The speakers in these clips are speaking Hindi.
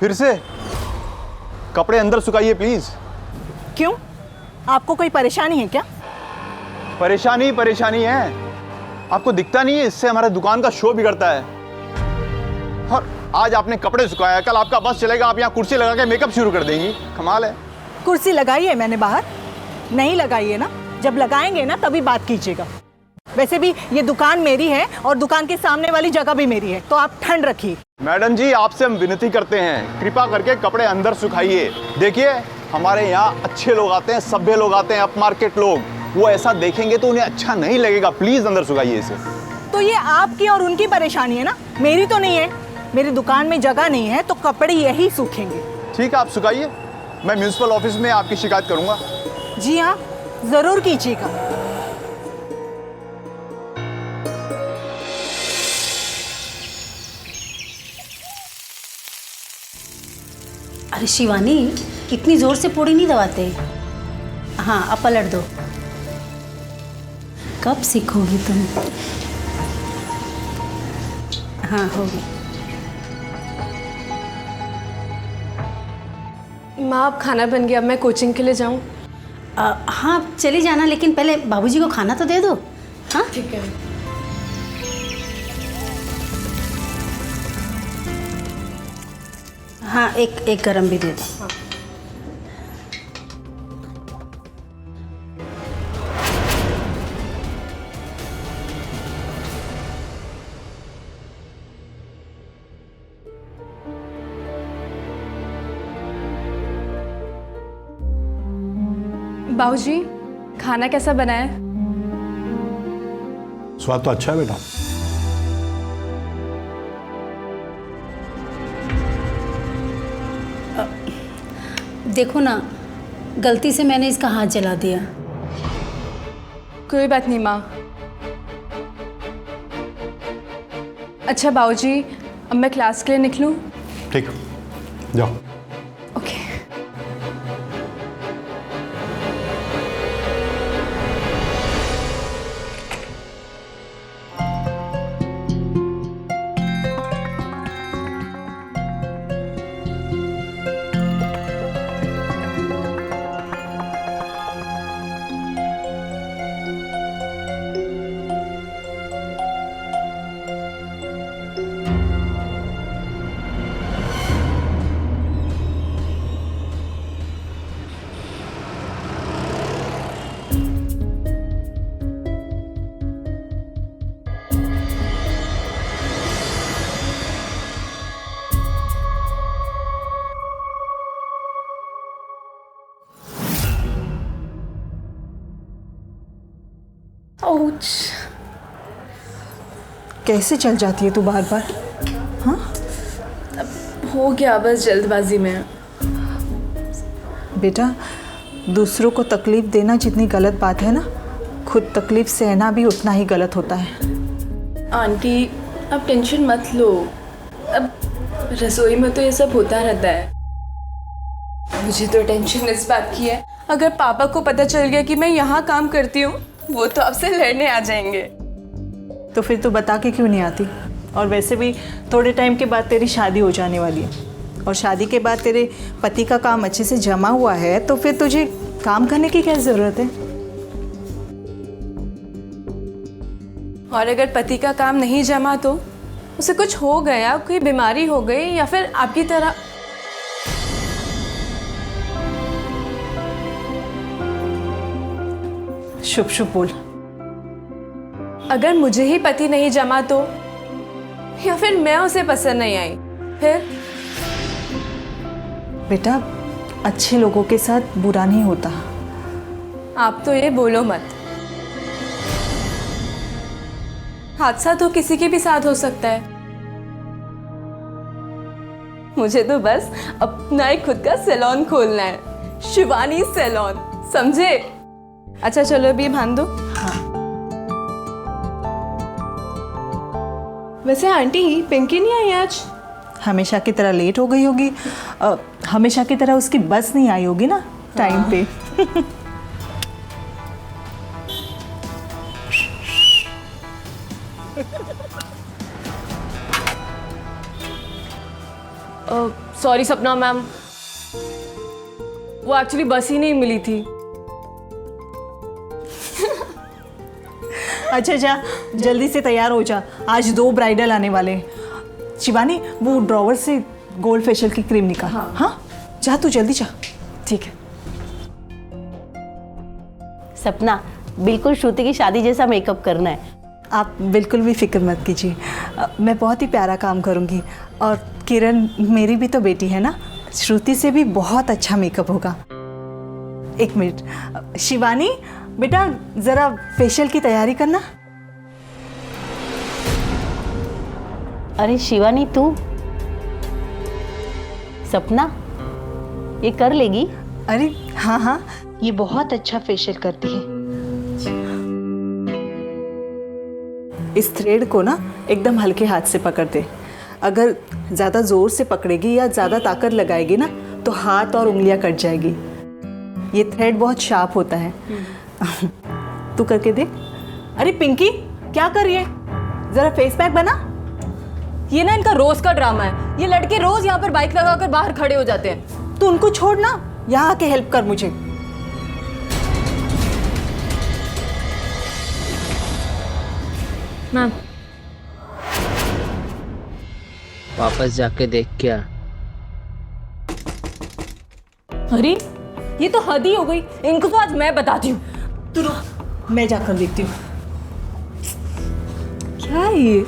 फिर से? कपड़े अंदर सुखाइए प्लीज। क्यों, आपको कोई परेशानी है क्या? परेशानी परेशानी है, आपको दिखता नहीं है? इससे हमारे दुकान का शो बिगड़ता है। और आज आपने कपड़े सुखाया, कल आपका बस चलेगा, आप यहाँ कुर्सी लगा के मेकअप शुरू कर देंगी। कमाल है। कुर्सी लगाई है मैंने बाहर? नहीं लगाई है ना? जब लगाएंगे ना तभी बात कीजिएगा। वैसे भी ये दुकान मेरी है और दुकान के सामने वाली जगह भी मेरी है, तो आप ठंड रखिए। मैडम जी, आपसे हम विनती करते हैं, कृपा करके कपड़े अंदर सुखाइए। देखिए, हमारे यहाँ अच्छे लोग आते हैं, सभ्य लोग आते हैं, अप मार्केट लोग, वो ऐसा देखेंगे तो उन्हें अच्छा नहीं लगेगा। प्लीज अंदर सुखाइए इसे। तो ये आपकी और उनकी परेशानी है ना, मेरी तो नहीं है। मेरी दुकान में जगह नहीं है तो कपड़े यही सूखेंगे। ठीक है, आप सुखाइए, मैं म्यूनिसिपल ऑफिस में आपकी शिकायत करूंगा। जी हाँ, जरूर कीजिएगा। अरे शिवानी, इतनी जोर से पोड़ी नहीं दबाते। हाँ, अब पलट दो। कब सीखोगी तुम? हाँ, होगी। माँ, अब खाना बन गया, अब मैं कोचिंग के लिए जाऊँ? हाँ, चली जाना, लेकिन पहले बाबूजी को खाना तो दे दो। हाँ, ठीक है। हाँ, एक गरम भी दे दो। हाँ। बाबूजी, खाना कैसा बना है? स्वाद तो अच्छा है बेटा। देखो ना, गलती से मैंने इसका हाथ जला दिया। कोई बात नहीं माँ। अच्छा बाबूजी, अब मैं क्लास के लिए निकलूँ? ठीक, जाओ। ओके। आउच। कैसे चल जाती है तू बार बार? हाँ, हो गया, बस जल्दबाजी में। बेटा, दूसरों को तकलीफ देना जितनी गलत बात है ना, खुद तकलीफ सहना भी उतना ही गलत होता है। आंटी, अब टेंशन मत लो। अब रसोई में तो ये सब होता रहता है। मुझे तो टेंशन इस बात की है, अगर पापा को पता चल गया कि मैं यहाँ काम करती हूँ, वो तो आपसे लड़ने आ जाएंगे। तो फिर तू बता के क्यों नहीं आती? और वैसे भी थोड़े टाइम के बाद तेरी शादी हो जाने वाली है, और शादी के बाद तेरे पति का काम अच्छे से जमा हुआ है, तो फिर तुझे काम करने की क्या ज़रूरत है? और अगर पति का काम नहीं जमा तो उसे कुछ हो गया, कोई बीमारी हो गई, या फिर आपकी तरह शुभ शुभ बोल। अगर मुझे ही पति नहीं जमा तो, या फिर मैं उसे पसंद नहीं आई, फिर? बेटा, अच्छे लोगों के साथ बुरा नहीं होता। आप तो ये बोलो मत। हादसा तो किसी के भी साथ हो सकता है। मुझे तो बस अपना एक खुद का सैलून खोलना है, शिवानी सैलून, समझे? अच्छा चलो, अभी बांध दो। हाँ। वैसे आंटी, पिंकी नहीं आई आज? हमेशा की तरह लेट हो गई होगी। हमेशा की तरह उसकी बस नहीं आई होगी ना टाइम पे। सॉरी सपना मैम, वो एक्चुअली बस ही नहीं मिली थी। अच्छा जा, जल्दी से तैयार हो जा, आज 2 ब्राइडल आने वाले हैं। शिवानी, वो ड्रॉवर से गोल्ड फेशियल की क्रीम निकाल। हाँ जा, तू जल्दी जा। ठीक है। सपना, बिल्कुल श्रुति की शादी जैसा मेकअप करना है। आप बिल्कुल भी फिक्र मत कीजिए, मैं बहुत ही प्यारा काम करूँगी। और किरण मेरी भी तो बेटी है ना, श्रुति से भी बहुत अच्छा मेकअप होगा। 1 मिनट। शिवानी बेटा, ज़रा फेशियल की तैयारी करना। अरे शिवानी, तू सपना ये कर लेगी? अरे हाँ हाँ, ये बहुत अच्छा फेशियल करती है। इस थ्रेड को ना एकदम हल्के हाथ से पकड़ दे। अगर ज़्यादा ज़ोर से पकड़ेगी या ज़्यादा ताकत लगाएगी ना तो हाथ और उंगलियां कट जाएगी। ये थ्रेड बहुत शार्प होता है। तू करके देख। अरे पिंकी, क्या कर रही है? ज़रा फेस पैक बना। ये ना इनका रोज का ड्रामा है, ये लड़के रोज यहाँ पर बाइक लगाकर बाहर खड़े हो जाते हैं। तू उनको छोड़ ना, यहाँ आके हेल्प कर मुझे। मैम, वापस जाके देख क्या? अरे ये तो हद ही हो गई, इनको तो आज मैं बताती हूँ। तू रुक, मैं जाकर देखती हूँ। क्या है ये?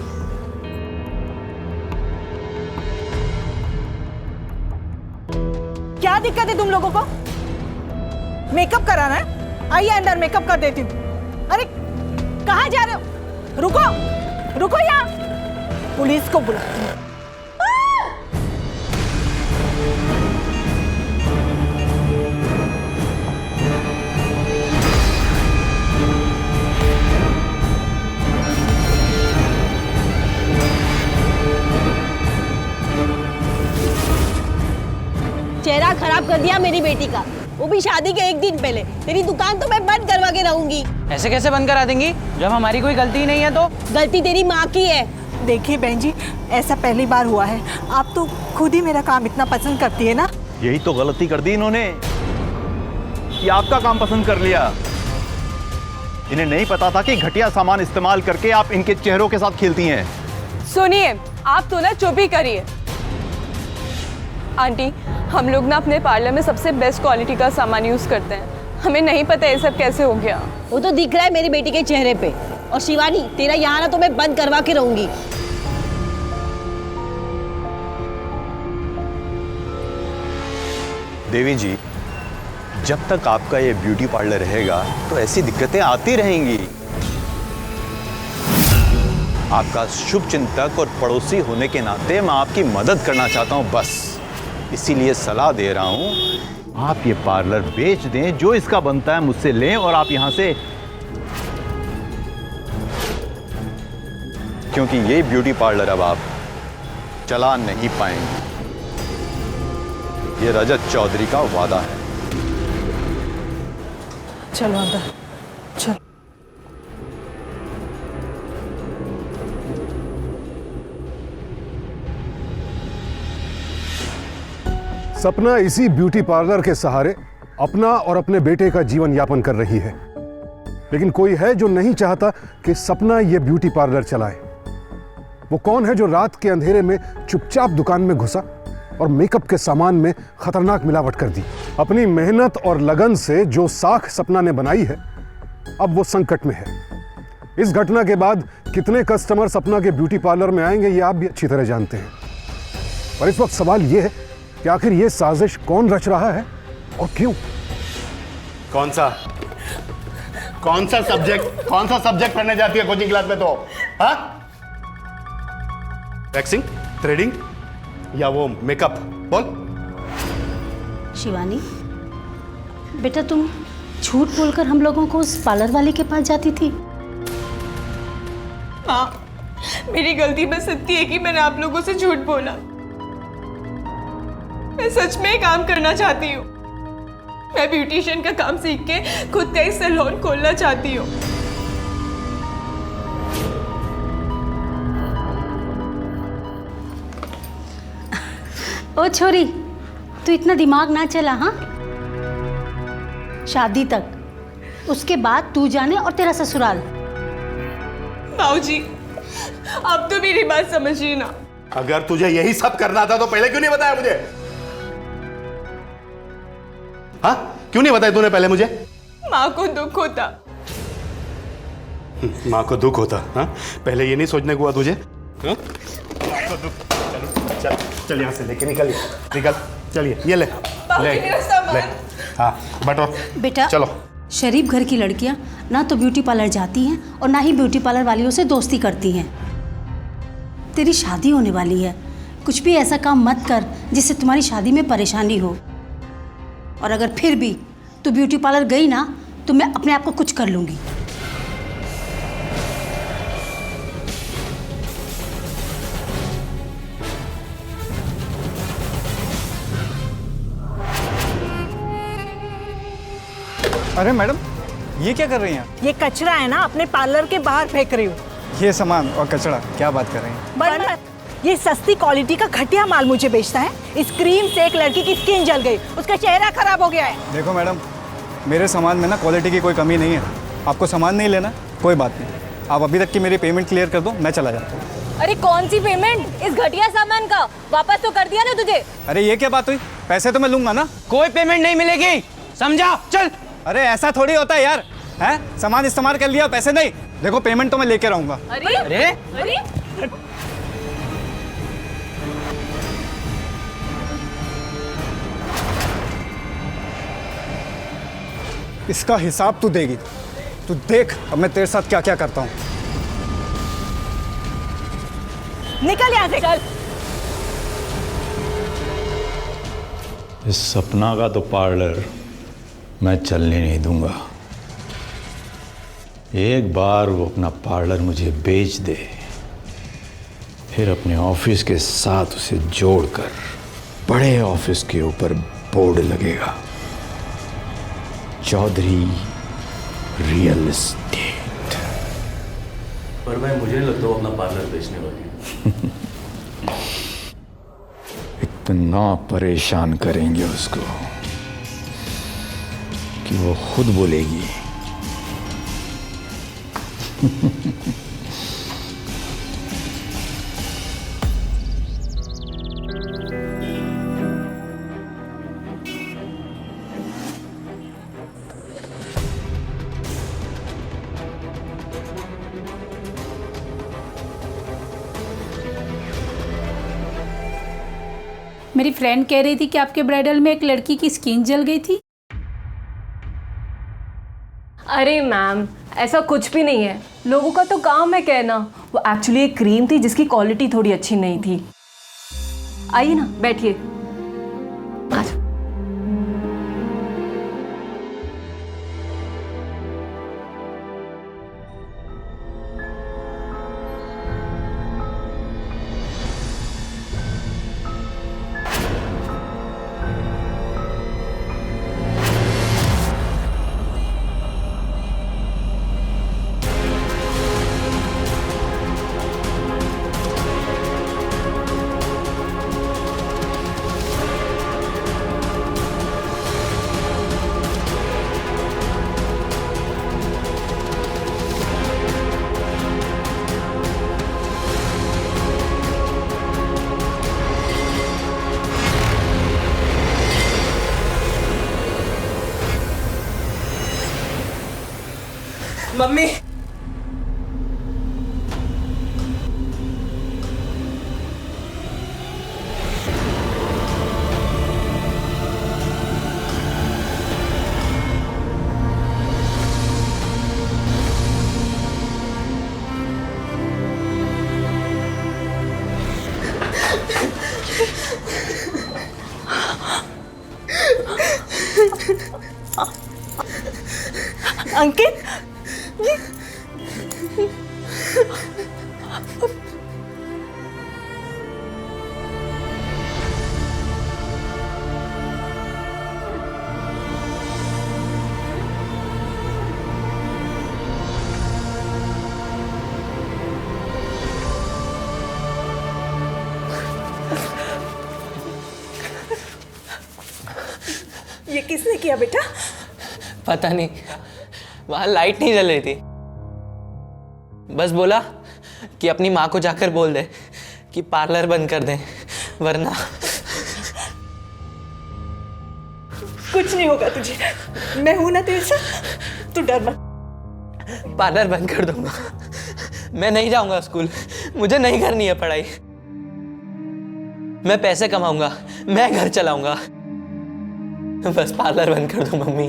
क्या दिक्कत है तुम लोगों को? मेकअप कराना है? आइए अंदर, मेकअप कर देती हूँ। अरे कहाँ जा रहे हो? रुको रुको, यहाँ पुलिस को बुलाती हूँ। चेहरा खराब कर दिया मेरी बेटी का, वो भी शादी के 1 दिन पहले। तेरी दुकान तो मैं बंद करवा के रहूंगी। ऐसे कैसे बंद करा देंगी जब हमारी कोई गलती ही नहीं है? तो गलती तेरी माँ की है। देखिए बहन जी, ऐसा पहली बार हुआ है। आप तो खुद ही मेरा काम इतना पसंद करती है ना। यही तो गलती कर दी इन्होंने कि आपका काम पसंद कर लिया। इन्हें नहीं पता था कि घटिया सामान इस्तेमाल करके आप इनके चेहरों के साथ खेलती हैं। सुनिए, आप तो ना चुप ही करिए। आंटी, हम लोग ना अपने पार्लर में सबसे बेस्ट क्वालिटी का सामान यूज करते हैं। हमें नहीं पता ये सब कैसे हो गया। वो तो दिख रहा है मेरी बेटी के चेहरे पे। और शिवानी, तेरा यहाँ ना तो मैं बंद करवा के रहूंगी। देवी जी, जब तक आपका ये ब्यूटी पार्लर रहेगा तो ऐसी दिक्कतें आती रहेंगी। आपका शुभ चिंतक और पड़ोसी होने के नाते मैं आपकी मदद करना चाहता हूं, बस इसीलिए सलाह दे रहा हूं। आप ये पार्लर बेच दें, जो इसका बनता है मुझसे लें और आप यहां से, क्योंकि ये ब्यूटी पार्लर अब आप चला नहीं पाएंगे। ये रजत चौधरी का वादा है। चलो अंदर, चलो। सपना इसी ब्यूटी पार्लर के सहारे अपना और अपने बेटे का जीवन यापन कर रही है, लेकिन कोई है जो नहीं चाहता कि सपना ये ब्यूटी पार्लर चलाए। वो कौन है जो रात के अंधेरे में चुपचाप दुकान में घुसा और मेकअप के सामान में खतरनाक मिलावट कर दी? अपनी मेहनत और लगन से जो साख सपना ने बनाई है, अब वो संकट में है। इस घटना के बाद कितने कस्टमर सपना के ब्यूटी पार्लर में आएंगे ये आप भी अच्छी तरह जानते हैं। पर इस वक्त सवाल ये है कि आखिर ये साजिश कौन रच रहा है और क्यों? कौन सा सब्जेक्ट पढ़ने जाती है कोचिंग क्लास में? तो हाँ, वैक्सिंग, थ्रेडिंग या वो मेकअप? बोल। शिवानी बेटा, तुम झूठ बोलकर हम लोगों को उस पार्लर वाले के पास जाती थी। माँ, मेरी गलती बस इतनी है कि मैंने आप लोगों से झूठ बोला। मैं सच में काम करना चाहती हूँ। मैं ब्यूटिशियन का काम सीख के खुद का एक सैलून खोलना चाहती हूँ। ओ छोरी, तू इतना दिमाग ना चला हाँ। शादी तक, उसके बाद तू जाने और तेरा ससुराल। बाबूजी, आप तो मेरी बात समझिए ना। अगर तुझे यही सब करना था तो पहले क्यों नहीं बताया मुझे? हाँ, क्यों नहीं बताया तूने पहले मुझे? माँ को दुख होता। माँ को दुख होता? हाँ, पहले ये नहीं सोचने को हुआ तुझे? हाँ? माँ को दुख। चल चल यहाँ से लेके निकल, निकल। चलिए ये ले, मेरा सामान। ले। हाँ बैठो बेटा चलो। शरीफ घर की लड़कियां ना तो ब्यूटी पार्लर जाती हैं और ना ही ब्यूटी पार्लर वालियों से दोस्ती करती हैं। तेरी शादी होने वाली है, कुछ भी ऐसा काम मत कर जिससे तुम्हारी शादी में परेशानी हो। और अगर फिर भी तू ब्यूटी पार्लर गई ना तो मैं अपने आप को कुछ कर लूँगी। अरे मैडम, ये क्या कर रही हैं? ये कचरा है ना, अपने पार्लर के बाहर फेंक रही हूँ। ये सामान और कचरा क्या बात कर रही हैं? बंद। ये सस्ती क्वालिटी का घटिया माल मुझे बेचता है। इस क्रीम से एक लड़की की स्किन जल गई, उसका चेहरा खराब हो गया है। देखो मैडम, मेरे सामान में ना क्वालिटी की कोई कमी नहीं है। आपको सामान नहीं लेना, कोई बात नहीं। आप अभी तक की मेरी पेमेंट क्लियर कर दो, मैं चला जाता हूँ। अरे कौन सी पेमेंट? इस घटिया सामान का वापस तो कर दिया ना तुझे। अरे ये क्या बात हुई? पैसे तो मैं लूंगा ना। कोई पेमेंट नहीं मिलेगी, समझा? चल। अरे ऐसा थोड़ी होता है यार, हैं? सामान इस्तेमाल कर लिया, पैसे नहीं। देखो पेमेंट तो मैं लेके रहूंगा। अरे अरे अरे इसका हिसाब तू देगी। तू देख अब मैं तेरे साथ क्या क्या करता हूँ। निकल यहाँ से। चल। इस सपना का तो पार्लर मैं चलने नहीं दूंगा। एक बार वो अपना पार्लर मुझे बेच दे, फिर अपने ऑफिस के साथ उसे जोड़कर बड़े ऑफिस के ऊपर बोर्ड लगेगा, चौधरी रियल एस्टेट। पर मैं मुझे नहीं लगता वो अपना पार्लर बेचने वाली है। इतना परेशान करेंगे उसको कि वो खुद बोलेगी। मेरी फ्रेंड कह रही थी कि आपके ब्राइडल में एक लड़की की स्किन जल गई थी। अरे मैम, ऐसा कुछ भी नहीं है। लोगों का तो काम है कहना। वो एक्चुअली एक क्रीम थी जिसकी क्वालिटी थोड़ी अच्छी नहीं थी। आइए ना, बैठिए। आ जाओ। मम्मी, अंकित, ये किसने किया बेटा? पता नहीं, वहां लाइट नहीं जल रही थी। बस बोला कि अपनी माँ को जाकर बोल दे कि पार्लर बंद कर दें, वरना कुछ नहीं होगा तुझे, मैं हूं ना तेरे साथ, तू डर मत। पार्लर बंद कर दूंगा। मैं नहीं जाऊंगा स्कूल, मुझे नहीं करनी है पढ़ाई। मैं पैसे कमाऊंगा, मैं घर चलाऊंगा। बस पार्लर बंद कर दो मम्मी।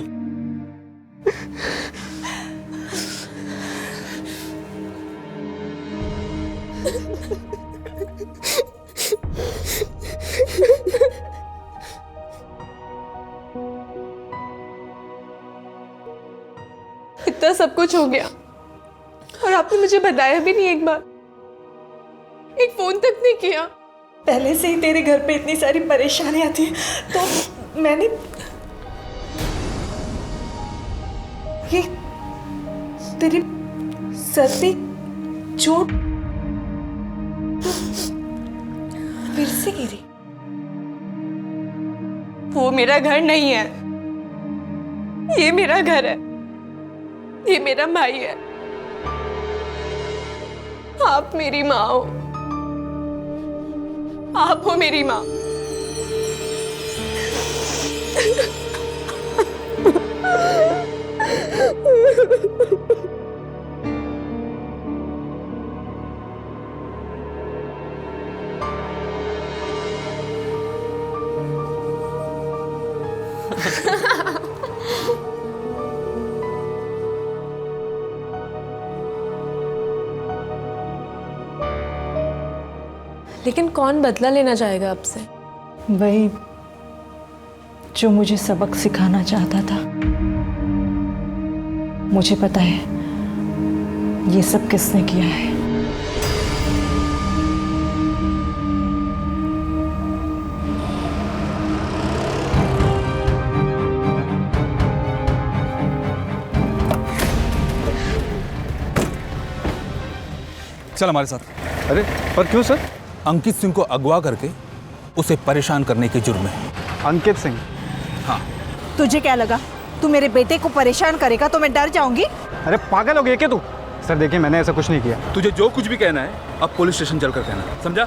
इतना सब कुछ हो गया और आपने मुझे बताया भी नहीं, एक बार एक फोन तक नहीं किया। पहले से ही तेरे घर पे इतनी सारी परेशानियां थी तो मैंने ये तेरी सर पे चोट फिर से गिरी। वो मेरा घर नहीं है, ये मेरा घर है, ये मेरा भाई है। आप मेरी माँ हो, आप हो मेरी माँ। लेकिन कौन बदला लेना चाहेगा आपसे? वही जो मुझे सबक सिखाना चाहता था। मुझे पता है ये सब किसने किया है। चल हमारे साथ। अरे पर क्यों सर? अंकित सिंह को अगवा करके उसे परेशान करने के जुर्म में। अंकित सिंह? हाँ। तुझे क्या लगा तू मेरे बेटे को परेशान करेगा तो मैं डर जाऊंगी? अरे पागल हो गया क्या तू? सर देखिए मैंने ऐसा कुछ नहीं किया। तुझे जो कुछ भी कहना है अब पुलिस स्टेशन चलकर कहना, समझा?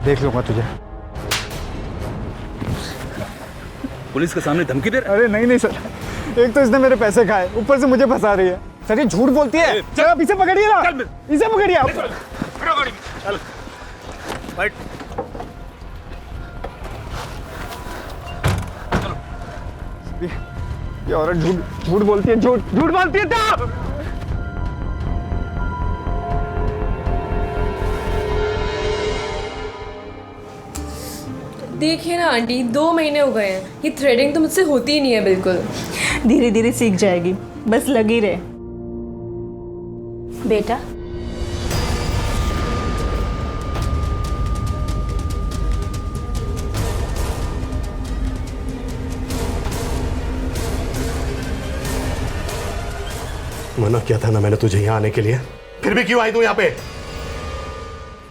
देख लूंगा तुझे। पुलिस के सामने धमकी दे रहा? अरे नहीं नहीं सर, एक तो इसने मेरे पैसे खाए, ऊपर से मुझे फंसा रही है। सर ये झूठ बोलती है। चल आप इसे पकड़िए ना, इसे पकड़िए आप। चल बैठ। ये औरत झूठ बोलती है, झूठ बोलती है। तो देखिए ना आंटी, 2 महीने हो गए हैं, ये थ्रेडिंग तो मुझसे होती ही नहीं है बिल्कुल। धीरे धीरे सीख जाएगी, बस लगी रहे। बेटा मना किया था ना मैंने तुझे यहाँ आने के लिए, फिर भी क्यों आई तू यहाँ पे?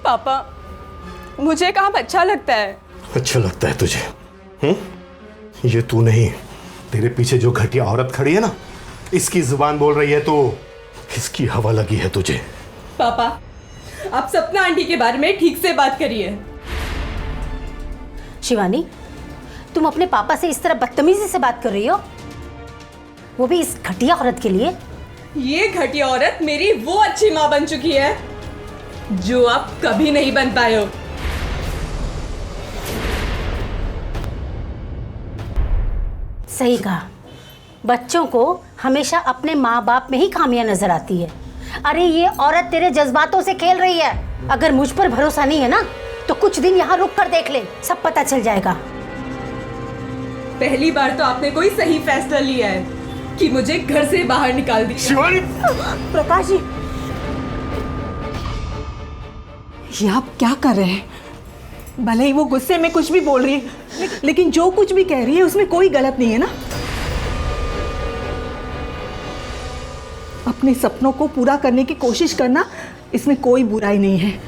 पापा मुझे काम अच्छा लगता है। अच्छा लगता है तुझे? ये तू नहीं, तेरे पीछे जो घटिया औरत खड़ी है ना, इसकी जुबान बोल रही है तो किसकी हवा लगी है तुझे? पापा आप सपना आंटी के बारे में ठीक से बात करिए। शिवानी, तुम अपने पापा से इस तरह बदतमीजी से बात कर रही हो, वो भी इस घटिया औरत के लिए। ये घटिया औरत मेरी वो अच्छी माँ बन चुकी है जो आप कभी नहीं बन पाए हो। सही कहा, बच्चों को हमेशा अपने माँ बाप में ही खामियां नजर आती है। अरे ये औरत तेरे जज्बातों से खेल रही है। अगर मुझ पर भरोसा नहीं है ना तो कुछ दिन यहाँ रुक कर देख ले, सब पता चल जाएगा। पहली बार तो आपने कोई सही फैसला लिया है कि मुझे घर से बाहर निकाल दिया। शिवानी! प्रकाश जी, ये आप क्या कर रहे हैं? भले ही वो गुस्से में कुछ भी बोल रही है, लेकिन जो कुछ भी कह रही है उसमें कोई गलत नहीं है ना। अपने सपनों को पूरा करने की कोशिश करना, इसमें कोई बुराई नहीं है।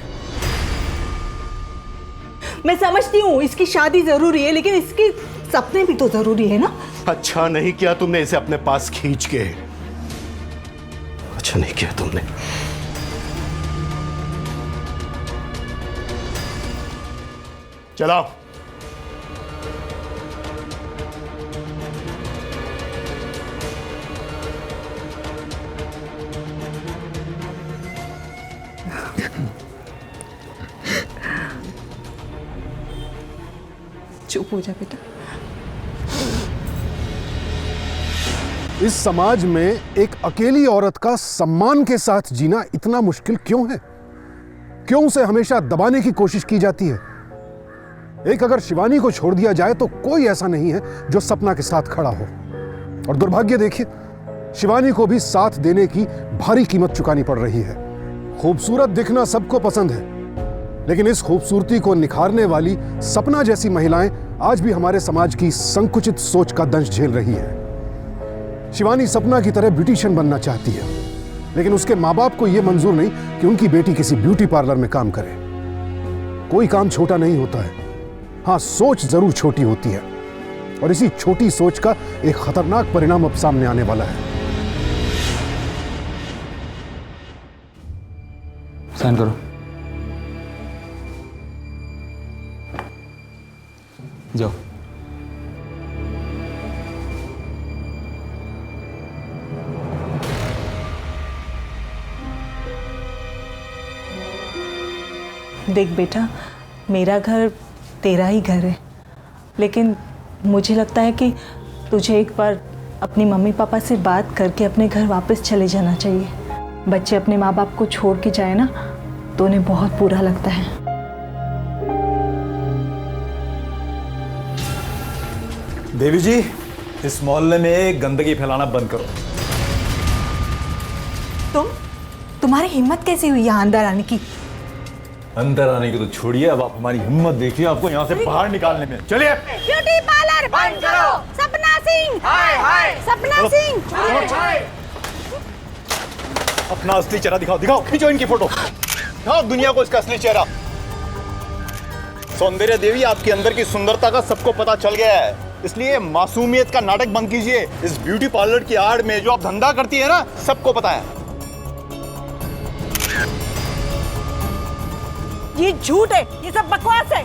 मैं समझती हूँ इसकी शादी जरूरी है, लेकिन इसकी सपने भी तो जरूरी है ना। अच्छा नहीं किया तुमने इसे अपने पास खींच के, अच्छा नहीं किया तुमने। चलाओ। चुप हो जा बेटा। इस समाज में एक अकेली औरत का सम्मान के साथ जीना इतना मुश्किल क्यों है? क्यों उसे हमेशा दबाने की कोशिश की जाती है? एक अगर शिवानी को छोड़ दिया जाए तो कोई ऐसा नहीं है जो सपना के साथ खड़ा हो। और दुर्भाग्य देखिए, शिवानी को भी साथ देने की भारी कीमत चुकानी पड़ रही है। खूबसूरत दिखना सबको पसंद है, लेकिन इस खूबसूरती को निखारने वाली सपना जैसी महिलाएं आज भी हमारे समाज की संकुचित सोच का दंश झेल रही है। शिवानी सपना की तरह ब्यूटिशियन बनना चाहती है, लेकिन उसके माँ बाप को यह मंजूर नहीं कि उनकी बेटी किसी ब्यूटी पार्लर में काम करे। कोई काम छोटा नहीं होता है, हाँ सोच जरूर छोटी होती है, और इसी छोटी सोच का एक खतरनाक परिणाम अब सामने आने वाला है। साइन करो। जाओ। देख बेटा, मेरा घर तेरा ही घर है, लेकिन मुझे लगता है कि तुझे एक बार अपनी मम्मी पापा से बात करके अपने घर वापस चले जाना चाहिए। बच्चे अपने माँ बाप को छोड़ के जाए ना तो उन्हें बहुत बुरा लगता है। देवी जी, इस मोहल्ले में गंदगी फैलाना बंद करो। तुम्हारी हिम्मत कैसी हुई यहाँ अंदर आने की? अंदर आने की तो छोड़िए, अब आप हमारी हिम्मत देखिए आपको यहाँ से बाहर निकालने में। चलिए। ब्यूटी पार्लर बंद करो। सपना सिंह, हाय हाय सपना सिंह। अपना असली चेहरा दिखाओ, दिखाओ, खींचो इनकी फोटो, दिखाओ दुनिया को इसका असली चेहरा। सौंदर्य देवी, आपके अंदर की सुंदरता का सबको पता चल गया है, इसलिए मासूमियत का नाटक बंद कीजिए। इस ब्यूटी पार्लर की आड़ में जो आप धंधा करती है ना, सबको पता है। ये झूठ है, ये सब बकवास है।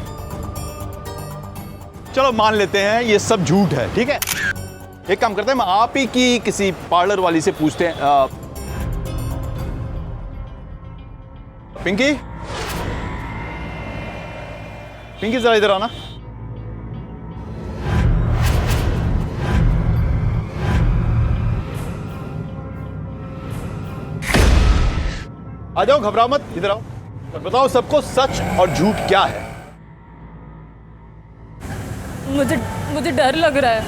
चलो मान लेते हैं ये सब झूठ है, ठीक है। एक काम करते हैं, मैं आप ही की किसी पार्लर वाली से पूछते हैं। पिंकी, पिंकी जरा इधर आना। आ जाओ, घबराओ मत, इधर आओ। बताओ सबको सच और झूठ क्या है। मुझे डर लग रहा है।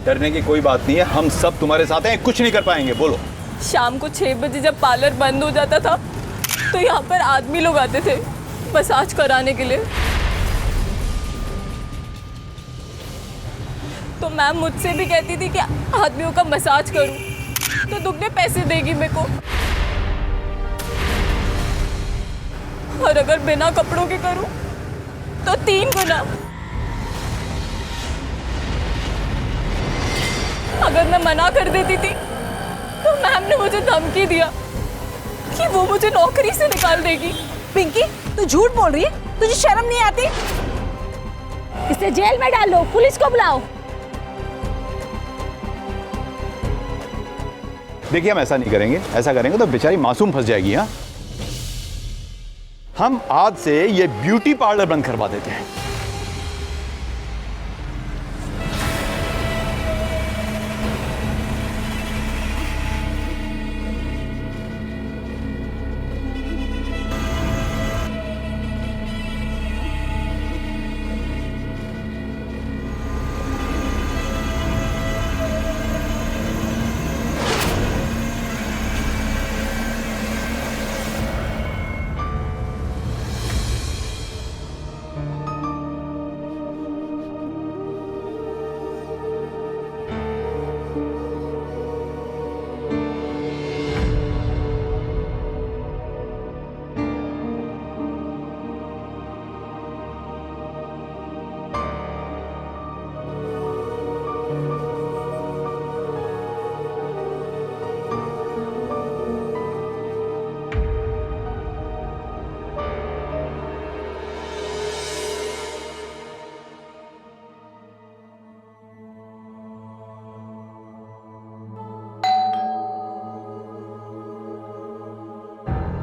डरने की कोई बात नहीं है, हम सब तुम्हारे साथ हैं, कुछ नहीं कर पाएंगे। बोलो। शाम को 6 बजे जब पार्लर बंद हो जाता था तो यहाँ पर आदमी लोग आते थे मसाज कराने के लिए। तो मैम मुझसे भी कहती थी कि आदमियों का मसाज करूं तो दुगने पैसे देगी मेरे को, और अगर बिना कपड़ों के करूं तो 3 गुना। अगर मैं मना कर देती थी तो मैम ने मुझे धमकी दिया कि वो मुझे नौकरी से निकाल देगी। पिंकी, तू झूठ बोल रही है, तुझे शर्म नहीं आती? इसे जेल में डालो, पुलिस को बुलाओ। देखिए, हम ऐसा नहीं करेंगे, ऐसा करेंगे तो बेचारी मासूम फंस जाएगी। हाँ, हम आज से ये ब्यूटी पार्लर बंद करवा देते हैं।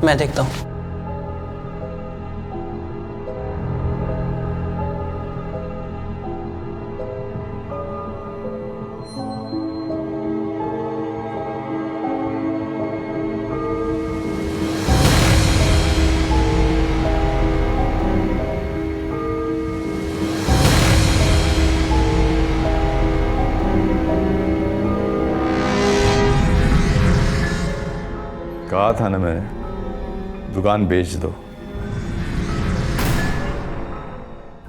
मैं देखता हूँ। कहा था ना मैंने, दुकान बेच दो।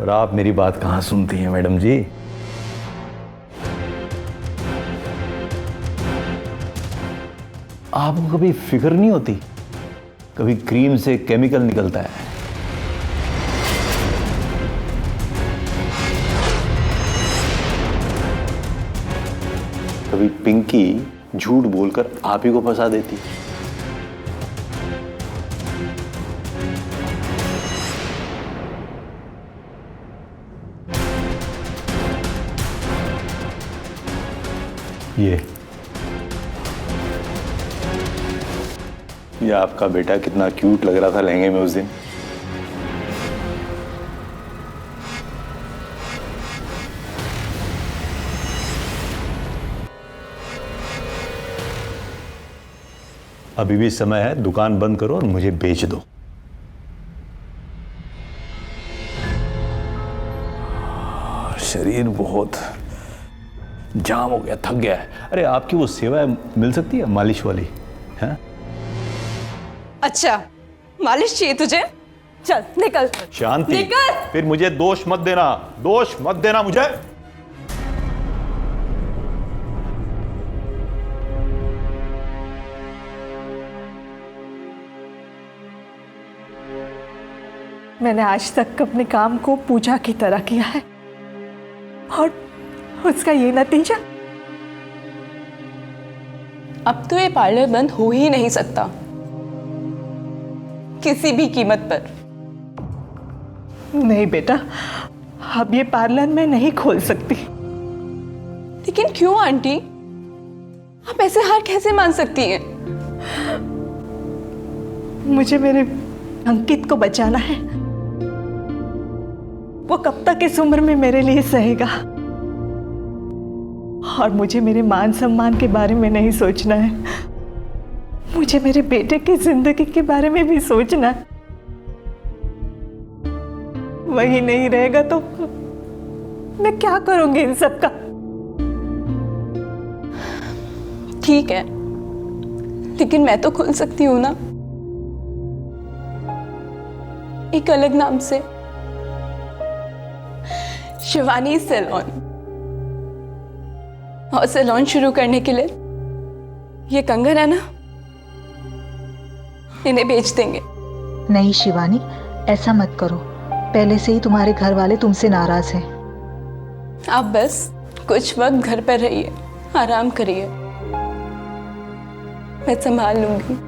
और आप मेरी बात कहाँ सुनती हैं मैडम जी? आपको कभी फिक्र नहीं होती? कभी क्रीम से केमिकल निकलता है, कभी पिंकी झूठ बोलकर आप ही को फंसा देती। ये आपका बेटा कितना क्यूट लग रहा था लहंगे में उस दिन। अभी भी समय है, दुकान बंद करो और मुझे बेच दो। शरीर बहुत जाम हो गया, थक गया है। अरे आपकी वो सेवा मिल सकती है मालिश वाली? हैं? अच्छा, मालिश चाहिए तुझे? चल निकल। शांति, निकल। फिर मुझे दोष मत देना, दोष मत देना मुझे। मैंने आज तक अपने काम को पूजा की तरह किया है और उसका ये नतीजा। अब तो ये पार्लर बंद हो ही नहीं सकता, किसी भी कीमत पर। नहीं बेटा, अब ये पार्लर मैं नहीं खोल सकती। लेकिन क्यों आंटी, आप ऐसे हार कैसे मान सकती हैं? मुझे मेरे अंकित को बचाना है। वो कब तक इस उम्र में मेरे लिए सहेगा? और मुझे मेरे मान सम्मान के बारे में नहीं सोचना है, मुझे मेरे बेटे की जिंदगी के बारे में भी सोचना है। वही नहीं रहेगा तो मैं क्या करूंगी इन सब का? ठीक है, लेकिन मैं तो खुल सकती हूँ ना, एक अलग नाम से, शिवानी सैलून। और सैलून शुरू करने के लिए ये कंगन है ना, इन्हें बेच देंगे। नहीं शिवानी, ऐसा मत करो। पहले से ही तुम्हारे घर वाले तुमसे नाराज हैं। आप बस कुछ वक्त घर पर रहिए, आराम करिए, मैं संभाल लूंगी।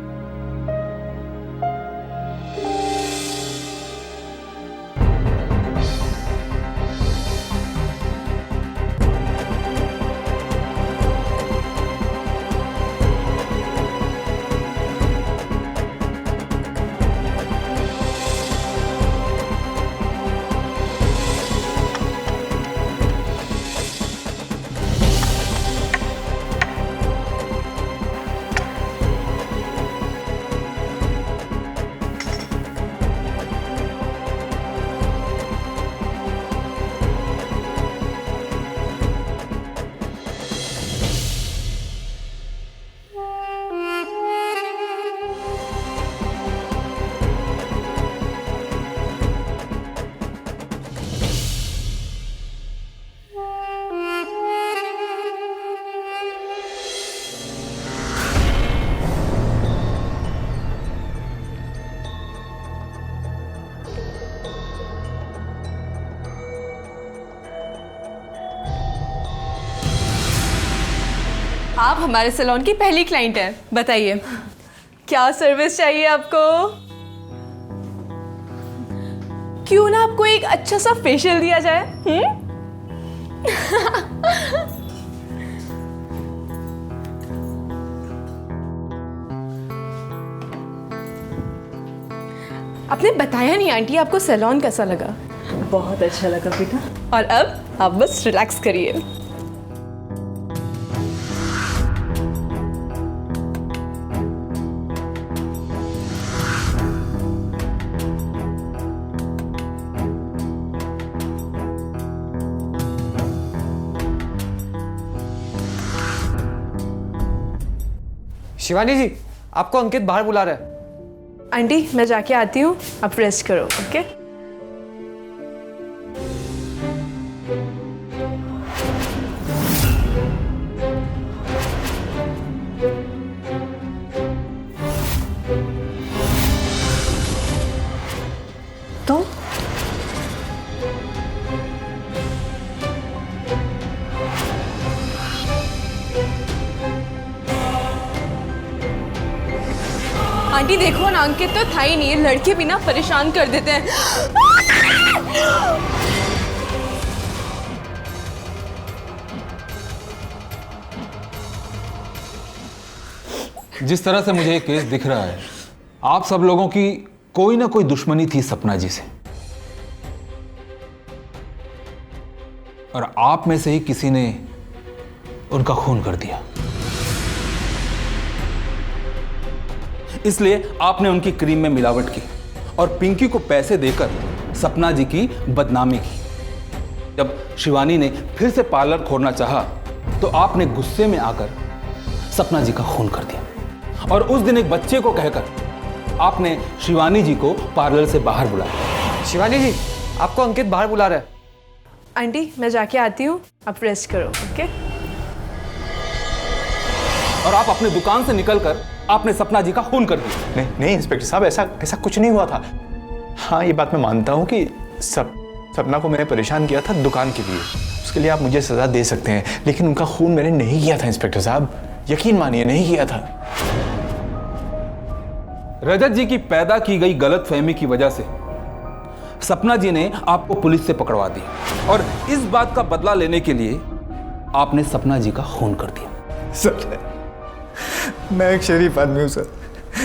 आप हमारे सैलून की पहली क्लाइंट हैं, बताइए क्या सर्विस चाहिए आपको? क्यों ना आपको एक अच्छा सा फेशियल दिया जाए? आपने बताया नहीं आंटी आपको सैलून कैसा लगा? बहुत अच्छा लगा बेटा। और अब आप बस रिलैक्स करिए। शिवानी जी, आपको अंकित बाहर बुला रहा है। आंटी मैं जाके आती हूँ, आप रेस्ट करो। ओके तो आंटी देखो ना, अंकित तो था ही नहीं, लड़के भी ना परेशान कर देते हैं। जिस तरह से मुझे ये केस दिख रहा है, आप सब लोगों की कोई ना कोई दुश्मनी थी सपना जी से, और आप में से ही किसी ने उनका खून कर दिया। इसलिए आपने उनकी क्रीम में मिलावट की और पिंकी को पैसे देकर सपना जी की बदनामी की। जब शिवानी ने फिर से पार्लर खोलना चाहा तो आपने गुस्से में आकर सपना जी का खून कर दिया, और उस दिन एक बच्चे को कहकर आपने शिवानी जी को पार्लर से बाहर बुलाया। शिवानी जी, आपको अंकित बाहर बुला रहा है। आंटी मैं जाके आती हूँ, आप रेस्ट करो। ओके और आप अपने दुकान से निकलकर आपने सपना जी का खून कर दिया। नहीं नहीं इंस्पेक्टर साहब, ऐसा कुछ नहीं हुआ था। हाँ ये बात मैं मानता हूँ कि सपना को मैंने परेशान किया था दुकान के लिए, उसके लिए आप मुझे सजा दे सकते हैं, लेकिन उनका खून मैंने नहीं किया था इंस्पेक्टर साहब, यकीन मानिए नहीं किया था। रजत जी की पैदा की गई गलतफहमी की वजह से सपना जी ने आपको पुलिस से पकड़वा दिया, और इस बात का बदला लेने के लिए आपने सपना जी का खून कर दिया। सर मैं एक शरीफ आदमी हूँ सर,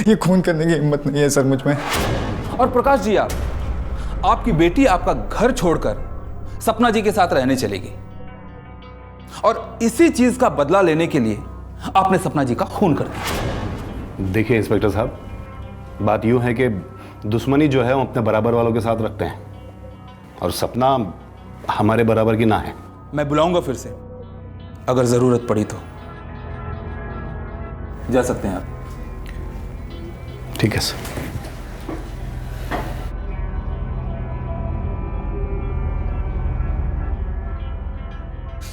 ये खून करने की हिम्मत नहीं है सर मुझ में। और प्रकाश जी, आपकी बेटी आपका घर छोड़कर सपना जी के साथ रहने चलेगी, और इसी चीज का बदला लेने के लिए आपने सपना जी का खून कर दिया। देखिए इंस्पेक्टर साहब, बात यूं है कि दुश्मनी जो है वो अपने बराबर वालों के साथ रखते हैं, और सपना हमारे बराबर की ना है। मैं बुलाऊंगा फिर से, अगर जरूरत पड़ी तो जा सकते हैं आप। ठीक है सर।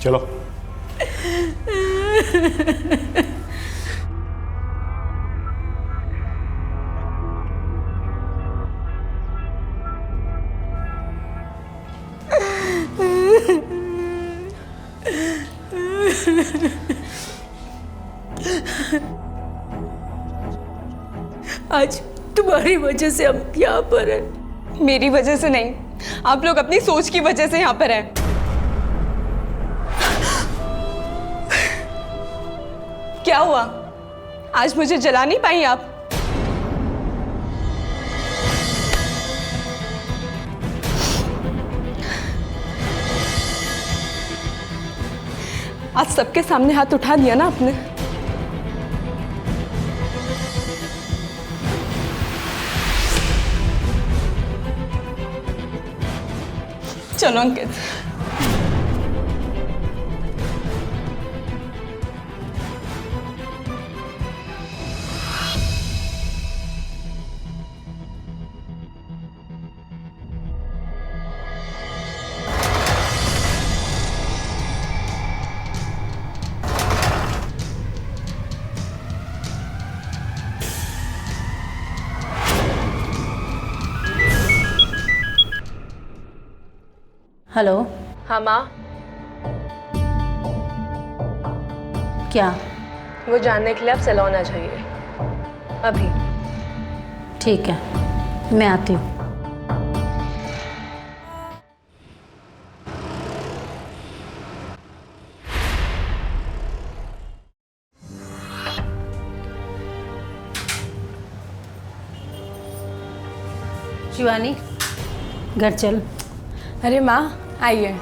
चलो। आज तुम्हारी वजह से हम यहाँ पर हैं। मेरी वजह से नहीं, आप लोग अपनी सोच की वजह से यहाँ पर हैं। क्या हुआ, आज मुझे जला नहीं पाई आप? आज सबके सामने हाथ उठा दिया ना आपने। चलो अंकित, हेलो। हाँ माँ, क्या? वो जानने के लिए आप सैलून आ जाइए अभी। ठीक है, मैं आती हूँ। शिवानी, घर चल। अरे माँ, आइए,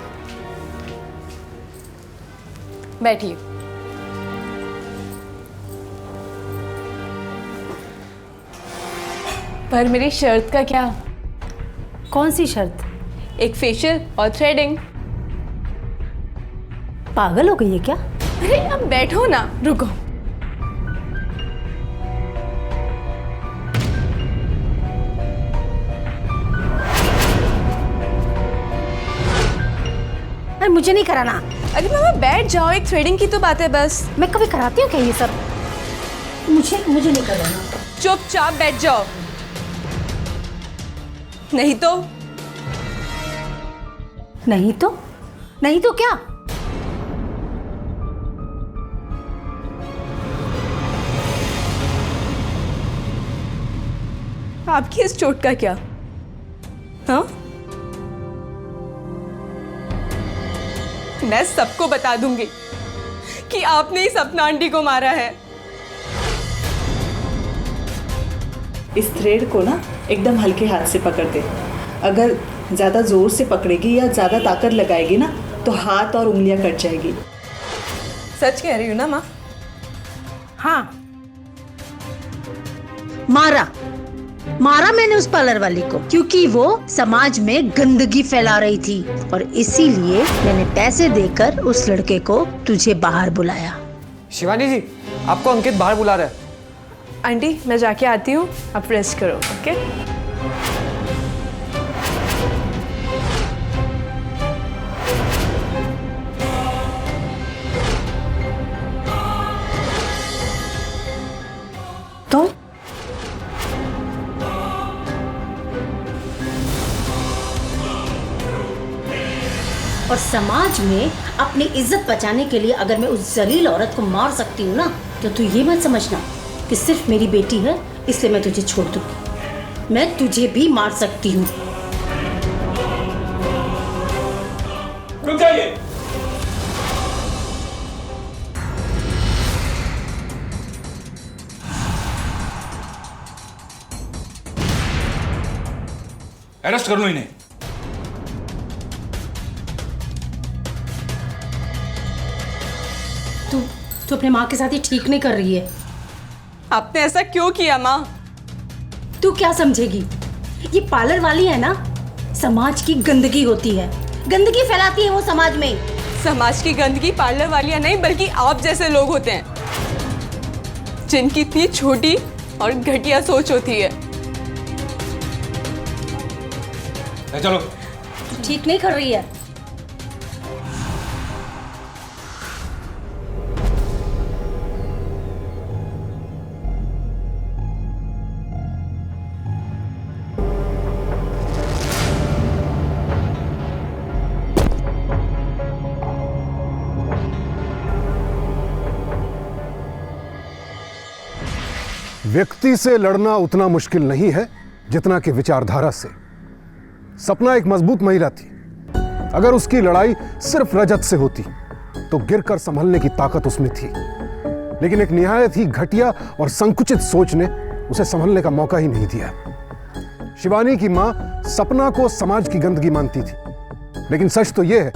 बैठिए। पर मेरी शर्त का क्या? कौन सी शर्त? एक फेशियल और थ्रेडिंग। पागल हो गई है क्या? अरे अब बैठो ना, रुको। अरे मुझे नहीं कराना। अरे मामा बैठ जाओ, एक थ्रेडिंग की तो बात है बस। मैं कभी कराती हूँ क्या ये सब? मुझे नहीं कराना। चुपचाप बैठ जाओ, नहीं तो क्या? आपकी इस चोट का क्या? हाँ, मैं सबको बता दूंगी कि आपने ही सपना आंटी को मारा है। इस थ्रेड को ना एकदम हल्के हाथ से पकड़ दे। अगर ज़्यादा ज़ोर से पकड़ेगी या ज़्यादा ताकत लगाएगी ना तो हाथ और उंगलियां कट जाएगी। सच कह रही हूँ ना माँ? हाँ, मारा मैंने उस पार्लर वाली को क्योंकि वो समाज में गंदगी फैला रही थी और इसीलिए मैंने पैसे देकर उस लड़के को तुझे बाहर बुलाया। शिवानी जी, आपको अंकित बाहर बुला रहा है। आंटी मैं जाके आती हूँ, आप रेस्ट करो। ओके? तो और समाज में अपनी इज्जत बचाने के लिए अगर मैं उस जलील औरत को मार सकती हूँ ना तो तू ये मत समझना कि सिर्फ मेरी बेटी है इसलिए मैं तुझे छोड़ दूंगी। मैं तुझे भी मार सकती हूँ। रुक जाइए। अरेस्ट कर लो इन्हें। तू अपने माँ के साथ ये ठीक नहीं कर रही है। आपने ऐसा क्यों किया माँ? तू क्या समझेगी? ये पार्लर वाली है ना, समाज की गंदगी होती है, गंदगी फैलाती है वो समाज में। समाज की गंदगी पार्लर वालियां नहीं बल्कि आप जैसे लोग होते हैं जिनकी इतनी छोटी और घटिया सोच होती है। चलो। तू ठीक नहीं कर रही है। व्यक्ति से लड़ना उतना मुश्किल नहीं है जितना कि विचारधारा से। सपना एक मजबूत महिला थी। अगर उसकी लड़ाई सिर्फ रजत से होती तो गिरकर संभलने की ताकत उसमें थी, लेकिन एक निहायत ही घटिया और संकुचित सोच ने उसे संभलने का मौका ही नहीं दिया। शिवानी की मां सपना को समाज की गंदगी मानती थी, लेकिन सच तो यह है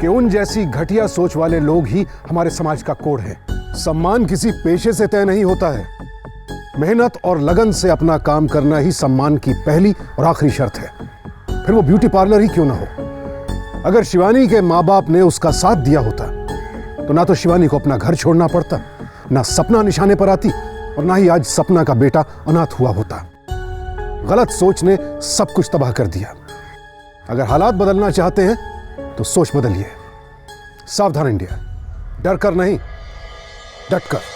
कि उन जैसी घटिया सोच वाले लोग ही हमारे समाज का कोड है। सम्मान किसी पेशे से तय नहीं होता है, मेहनत और लगन से अपना काम करना ही सम्मान की पहली और आखिरी शर्त है, फिर वो ब्यूटी पार्लर ही क्यों ना हो। अगर शिवानी के माँ बाप ने उसका साथ दिया होता तो ना तो शिवानी को अपना घर छोड़ना पड़ता, ना सपना निशाने पर आती और ना ही आज सपना का बेटा अनाथ हुआ होता। गलत सोच ने सब कुछ तबाह कर दिया। अगर हालात बदलना चाहते हैं तो सोच बदलिए। सावधान इंडिया, डर कर नहीं, डट कर।